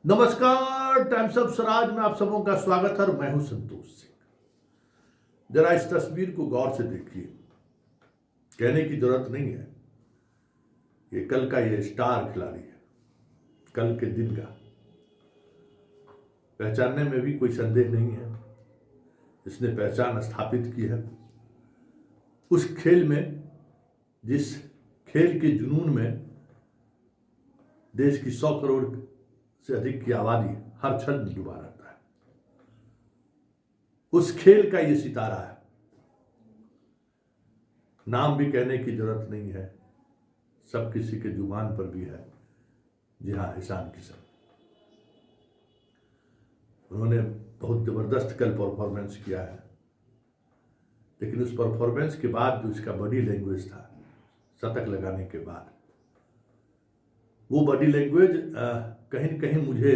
नमस्कार, times of Swaraj में आप सबों का स्वागत है और मैं हूं संतोष सिंह। जरा इस तस्वीर को गौर से देखिए। कहने की जरूरत नहीं है, ये कल का ये स्टार खिलाड़ी है, कल के दिन का। पहचानने में भी कोई संदेह नहीं है, इसने पहचान स्थापित की है। उस खेल में, जिस खेल के जुनून में देश की 100 करोड़ से अधिक की आबादी हर क्षण में डूबा रहता है, उस खेल का ये सितारा है। नाम भी कहने की जरूरत नहीं है, सब किसी के जुबान पर भी है। जी हाँ, ईशान किशन। उन्होंने बहुत जबरदस्त कल परफॉर्मेंस किया है, लेकिन उस परफॉर्मेंस के बाद जो इसका बॉडी लैंग्वेज था, शतक लगाने के बाद, वो बॉडी लैंग्वेज कहीं न कहीं मुझे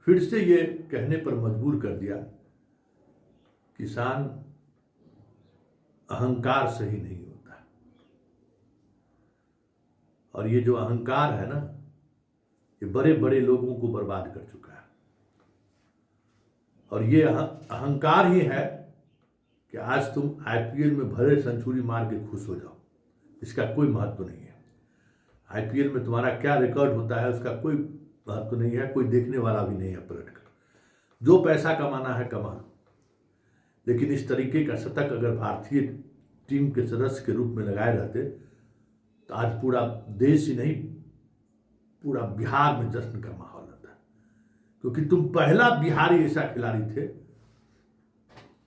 फिर से ये कहने पर मजबूर कर दिया, किसान अहंकार से ही नहीं होता। और ये जो अहंकार है ना, ये बड़े बड़े लोगों को बर्बाद कर चुका है। और ये अहंकार ही है कि आज तुम आईपीएल में भले सेंचुरी मार के खुश हो जाओ, इसका कोई महत्व नहीं है। आईपीएल में तुम्हारा क्या रिकॉर्ड होता है उसका कोई महत्व नहीं है, कोई देखने वाला भी नहीं है पलट कर। जो पैसा कमाना है कमा लो, लेकिन इस तरीके का शतक अगर भारतीय टीम के सदस्य के रूप में लगाए रहते तो आज पूरा देश ही नहीं, पूरा बिहार में जश्न का माहौल होता। क्योंकि तुम पहला बिहारी ऐसा खिलाड़ी थे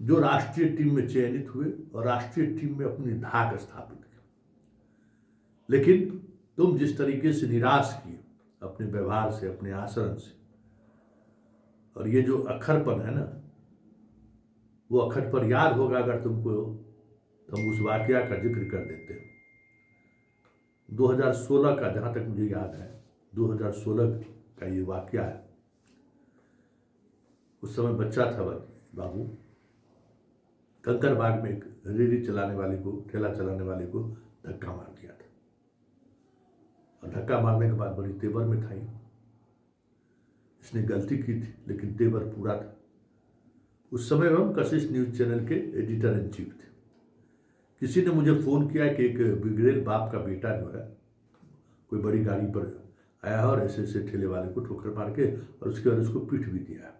जो राष्ट्रीय टीम में चयनित हुए और राष्ट्रीय टीम में अपनी धाक स्थापित की। लेकिन तुम जिस तरीके से निराश किए अपने व्यवहार से, अपने आचरण से, और ये जो अखरपन है ना, वो अखर याद होगा अगर तुमको, तो हम उस वाकया का जिक्र कर देते हैं। 2016 का, जहां तक मुझे याद है, 2016 का ये वाकया है। उस समय बच्चा था बाबू, कंकरबाग में एक रेहड़ी चलाने वाले को, ठेला चलाने वाले को धक्का मार दिया था। और धक्का मारने के बाद बड़ी तेवर में था। इसने गलती की थी, लेकिन तेवर पूरा था। उस समय हम कशिश न्यूज चैनल के एडिटर इन चीफ थे। किसी ने मुझे फोन किया कि एक बिगड़ेल बाप का बेटा जो है, कोई बड़ी गाड़ी पर आया है और ऐसे ऐसे ठेले वाले को ठोकर मार के और उसके बाद उसको पीट भी दिया।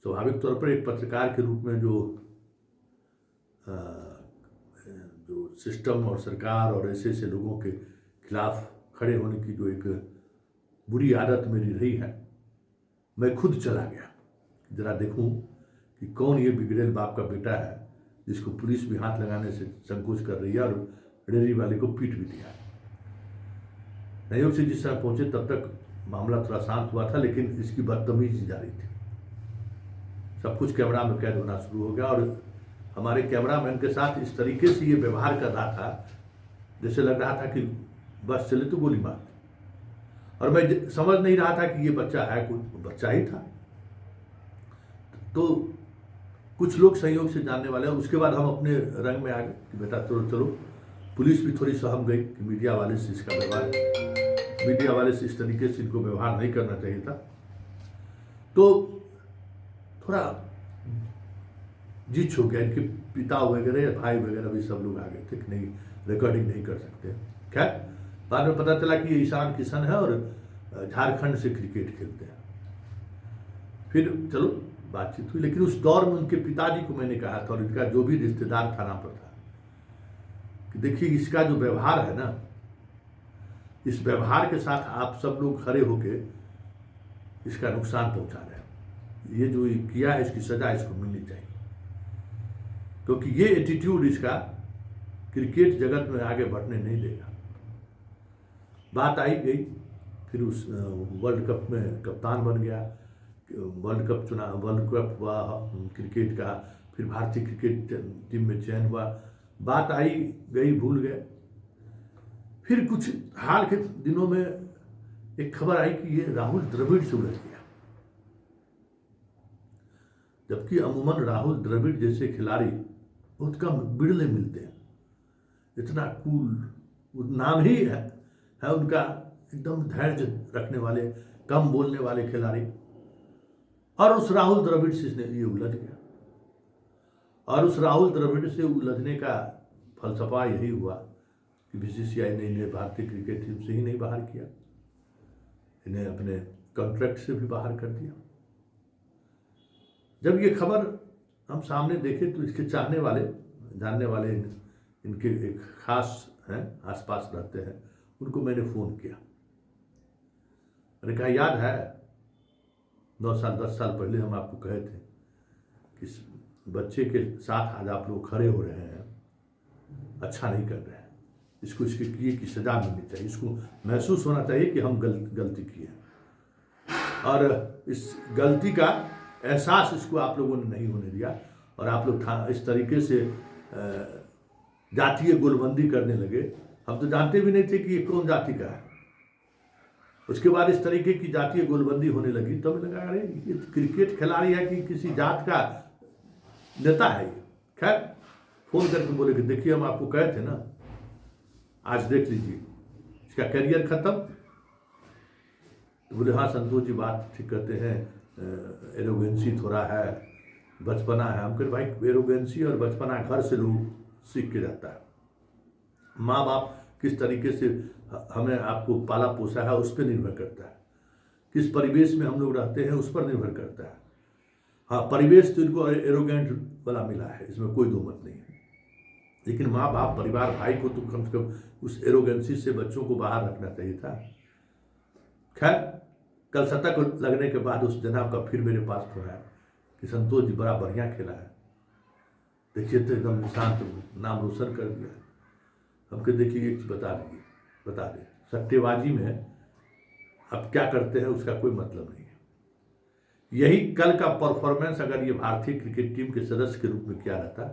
स्वाभाविक तौर पर एक पत्रकार के रूप में जो सिस्टम और सरकार और ऐसे ऐसे लोगों के खिलाफ खड़े होने की जो एक बुरी आदत मेरी रही है, मैं खुद चला गया जरा देखूं कि कौन ये बिगड़ेल बाप का बेटा है जिसको पुलिस भी हाथ लगाने से संकोच कर रही है और रेहड़ी वाले को पीट भी दिया। संयोग से जिस समय पहुंचे तब तक मामला थोड़ा शांत हुआ था, लेकिन इसकी बदतमीजी जारी थी। सब कुछ कैमरा में कैद होना शुरू हो गया और हमारे कैमरामैन के साथ इस तरीके से ये व्यवहार कर रहा था जैसे लग रहा था कि बस चले तो गोली मार। और मैं समझ नहीं रहा था कि ये बच्चा है, कुछ बच्चा ही था। तो कुछ लोग संयोग से जानने वाले हैं। उसके बाद हम अपने रंग में आ गए कि बेटा चलो चलो। पुलिस भी थोड़ी सहम गई कि मीडिया वाले से इसका व्यवहार, मीडिया वाले से इस तरीके से इनको व्यवहार नहीं करना चाहिए था। तो थोड़ा जीत हो गया। इनके पिता वगैरह, भाई वगैरह भी सब लोग आ गए थे कि नहीं, रिकॉर्डिंग नहीं कर सकते। खैर, बाद में पता चला कि ये ईशान किशन है और झारखंड से क्रिकेट खेलते हैं। फिर चलो बातचीत हुई, लेकिन उस दौर में उनके पिताजी को मैंने कहा था और इनका जो भी रिश्तेदार थाना पर था कि देखिए, इसका जो व्यवहार है ना, इस व्यवहार के साथ आप सब लोग खड़े होके इसका नुकसान पहुंचा रहे हैं। ये जो किया है इसकी सजा इसको मिलनी चाहिए, क्योंकि ये एटीट्यूड इसका क्रिकेट जगत में आगे बढ़ने नहीं देगा। बात आई गई, फिर उस वर्ल्ड कप में कप्तान बन गया। वर्ल्ड कप हुआ क्रिकेट का, फिर भारतीय क्रिकेट टीम में चयन हुआ। बात आई गई, भूल गए। फिर कुछ हाल के दिनों में एक खबर आई कि ये राहुल द्रविड़ से उलझ गया, जबकि अमूमन राहुल द्रविड़ जैसे खिलाड़ी बहुत कम, बिरले मिलते हैं। इतना कूल, नाम ही है उनका, एकदम धैर्य रखने वाले, कम बोलने वाले खिलाड़ी, और उस राहुल द्रविड़ से ये उलझ गया। और उस राहुल द्रविड़ से उलझने का फलसफा यही हुआ कि बीसीसीआई ने इन्हें भारतीय क्रिकेट टीम से ही नहीं बाहर किया, इन्हें अपने कॉन्ट्रैक्ट से भी बाहर कर दिया। जब ये खबर हम सामने देखे तो इसके चाहने वाले, जानने वाले, इनके एक खास हैं, आसपास रहते हैं, उनको मैंने फ़ोन किया। मैंने कहा याद है 9 साल 10 साल पहले हम आपको कहे थे कि इस बच्चे के साथ आज आप लोग खड़े हो रहे हैं, अच्छा नहीं कर रहे हैं, इसको इसके किए की सजा मिलनी चाहिए, इसको महसूस होना चाहिए कि हम गलती किए और इस गलती का एहसास इसको आप लोगों ने नहीं होने दिया और आप लोग इस तरीके से जातीय गोलबंदी करने लगे। हम तो जानते भी नहीं थे कि ये कौन जाति का है। उसके बाद इस तरीके की जातीय गोलबंदी होने लगी, तब तो लगा अरे ये क्रिकेट खिलाड़ी है कि किसी जात का नेता है ये। खैर फोन करके बोले कि देखिए हम आपको कहे थे ना, आज देख लीजिए इसका करियर खत्म। तो बोले हाँ संतोष जी बात ठीक कहते हैं, एरोगेंसी थोड़ा है, बचपना है। हम कह भाई एरोगेंसी और बचपना घर से लोग सीख के जाता है। माँ बाप किस तरीके से हमें आपको पाला पोसा है उस पर निर्भर करता है, किस परिवेश में हम लोग रहते हैं उस पर निर्भर करता है। हाँ परिवेश तो इनको एरोगेंट वाला मिला है, इसमें कोई दो मत नहीं है, लेकिन माँ बाप परिवार भाई को तो कम से कम उस एरोगेंसी से बच्चों को बाहर रखना चाहिए था। खैर कल शतक लगने के बाद उस जनाब का फिर मेरे पास फोन आया कि संतोष जी बड़ा बढ़िया खेला है, देखिए तो एकदम निशान तो नाम रोशन कर दिया। हम कह देखिए एक चीज बता दें सट्टेबाजी में अब क्या करते हैं उसका कोई मतलब नहीं है। यही कल का परफॉर्मेंस अगर ये भारतीय क्रिकेट टीम के सदस्य के रूप में किया रहता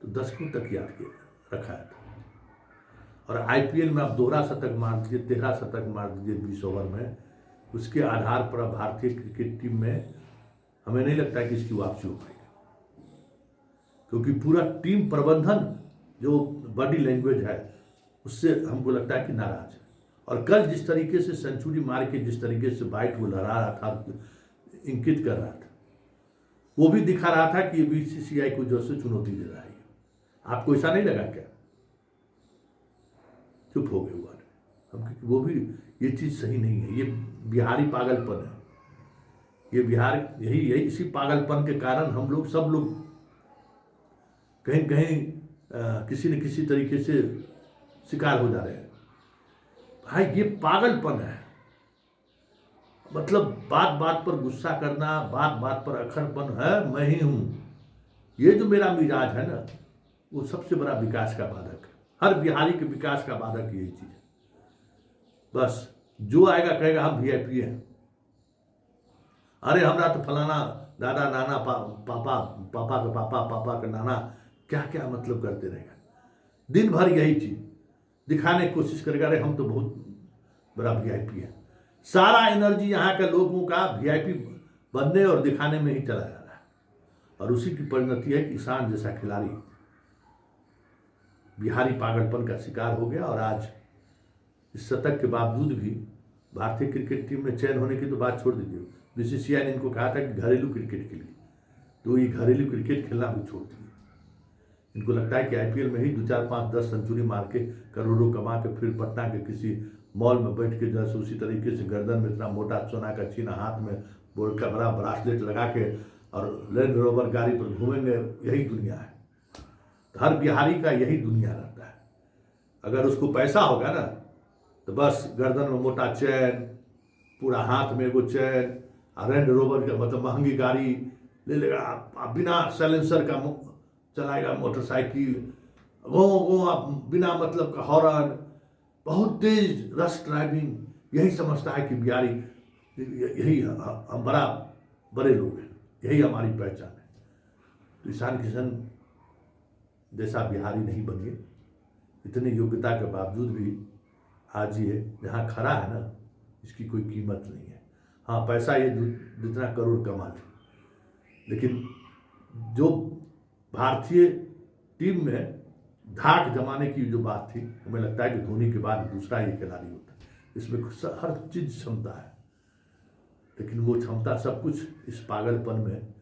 तो दशकों तक याद रखा था। और आईपीएल में आप 12 शतक मार दीजिए, 13 शतक मार दीजिए 20 ओवर में, उसके आधार पर भारतीय क्रिकेट टीम में हमें नहीं लगता कि इसकी वापसी हो पाएगी, क्योंकि पूरा टीम प्रबंधन जो बॉडी लैंग्वेज है उससे हमको लगता है कि नाराज है। और कल जिस तरीके से सेंचुरी मार के जिस तरीके से बाइट को लड़ा रहा था, इंकित कर रहा था, वो भी दिखा रहा था कि ये बीसीसीआई को जो से चुनौती दे रहा है। आपको ऐसा नहीं लगा क्या? चुप हो गए हुआ हम, वो भी ये चीज सही नहीं है, ये बिहारी पागलपन है। ये बिहार यही इसी पागलपन के कारण हम लोग सब लोग कहीं कहीं किसी न किसी तरीके से शिकार हो जा रहे हैं। भाई ये पागलपन है, मतलब बात बात पर गुस्सा करना, बात बात पर अखरपन है, मैं ही हूं, ये जो मेरा मिजाज है ना, वो सबसे बड़ा विकास का बाधक है। हर बिहारी के विकास का बाधक यही चीज है। बस जो आएगा कहेगा हम वीआईपी हैं, अरे हमरा तो फलाना दादा नाना पापा पापा का पापा पापा का नाना, क्या क्या मतलब करते रहेगा। दिन भर यही चीज दिखाने की कोशिश करेगा, अरे हम तो बहुत बड़ा वीआईपी है। सारा एनर्जी यहाँ के लोगों का वीआईपी बनने और दिखाने में ही चला जा रहा है, और उसी की परिणति है कि ईशान जैसा खिलाड़ी बिहारी पागलपन का शिकार हो गया। और आज इस शतक के बावजूद भी भारतीय क्रिकेट टीम में चयन होने की तो बात छोड़ दीजिए, बीसीसीआई ने इनको कहा था कि घरेलू क्रिकेट के लिए, तो ये घरेलू क्रिकेट खेलना भी छोड़ दिए। इनको लगता है कि आईपीएल में ही 2 4 5 10 सेंचुरी मार के करोड़ों कमा के फिर पटना के किसी मॉल में बैठ के जैसे उसी तरीके से गर्दन में इतना मोटा सोना का चीना, हाथ में बोर्ड का बड़ा ब्रासलेट लगा के और लैंड रोवर गाड़ी पर घूमेंगे, यही दुनिया है। तो हर बिहारी का यही दुनिया रहता है। अगर उसको पैसा होगा ना तो बस गर्दन में मोटा चैन, पूरा हाथ में एगो चैन, लैंड रोवर का मतलब महंगी गाड़ी ले लेगा, बिना साइलेंसर का चलाएगा मोटरसाइकिल, वो बिना मतलब का हॉर्न, बहुत तेज रश ड्राइविंग, यही समझता है कि बिहारी यही हम बड़े लोग हैं, यही हमारी पहचान है। तो ईशान किशन जैसा बिहारी नहीं बनिए, इतनी योग्यता के बावजूद भी आज ये जहाँ खड़ा है ना, इसकी कोई कीमत नहीं है। हाँ पैसा ये जितना करोड़ कमा ले, लेकिन जो भारतीय टीम में धाक जमाने की जो बात थी, हमें लगता है कि धोनी के बाद दूसरा ये खिलाड़ी होता है। इसमें हर चीज क्षमता है, लेकिन वो क्षमता सब कुछ इस पागलपन में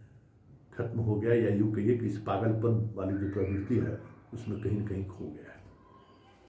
खत्म हो गया, या यूँ कहिए कि इस पागलपन वाली जो प्रवृत्ति है उसमें कहीं न कहीं खो गया है।